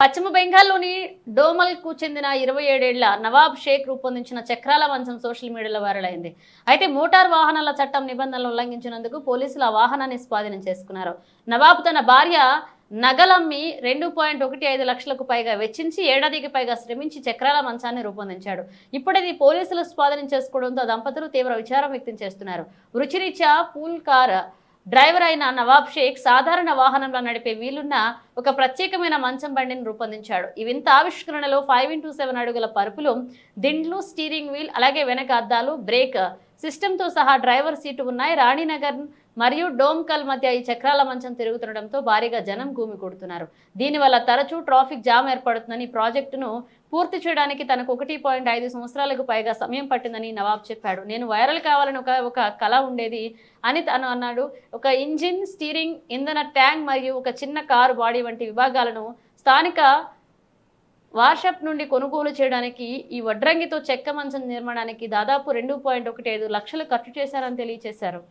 పశ్చిమ బెంగాల్లోని డోమల్కు చెందిన 27 ఏళ్ల నవాబ్ షేక్ రూపొందించిన చక్రాల మంచం సోషల్ మీడియాలో వైరల్ అయింది. అయితే మోటార్ వాహనాల చట్టం నిబంధనలు ఉల్లంఘించినందుకు పోలీసులు ఆ వాహనాన్ని స్వాధీనం చేసుకున్నారు. నవాబ్ తన భార్య నగలమ్మి 2.15 లక్షలకు పైగా వెచ్చించి ఏడాదికి పైగా శ్రమించి చక్రాల మంచాన్ని రూపొందించాడు. ఇప్పుడది పోలీసులు స్వాధీనం చేసుకోవడంతో దంపతులు తీవ్ర విచారం వ్యక్తం చేస్తున్నారు. రుచిరీత్యా పూల్ కార్ డ్రైవర్ అయిన నవాబ్ షేక్ సాధారణ వాహనంలో నడిపే వీలున్న ఒక ప్రత్యేకమైన మంచం బండిని రూపొందించాడు. ఈ వింత ఆవిష్కరణలో 5x7 అడుగుల పరుపులు, దిండ్లు, స్టీరింగ్ వీల్, అలాగే వెనక అద్దాలు, బ్రేక్ సిస్టంతో సహా డ్రైవర్ సీటు ఉన్నాయి. రాణినగర్ మరియు డోమ్కల్ మధ్య ఈ చక్రాల మంచం తిరుగుతుండటంతో భారీగా జనం భూమి కొడుతున్నారు. దీనివల్ల తరచూ ట్రాఫిక్ జామ్ ఏర్పడుతుందని, ప్రాజెక్టును పూర్తి చేయడానికి తనకు 1.5 సంవత్సరాలకు పైగా సమయం పట్టిందని నవాబ్ చెప్పాడు. నేను వైరల్ కావాలని ఒక కళ ఉండేది అని తను అన్నాడు. ఒక ఇంజిన్, స్టీరింగ్, ఇంధన ట్యాంక్ మరియు ఒక చిన్న కారు బాడీ వంటి విభాగాలను స్థానిక వార్షాప్ నుండి కొనుగోలు చేయడానికి ఈ వడ్రంగితో చెక్క మంచం నిర్మాణానికి దాదాపు 2.15 లక్షలు ఖర్చు చేశారని తెలియజేశారు.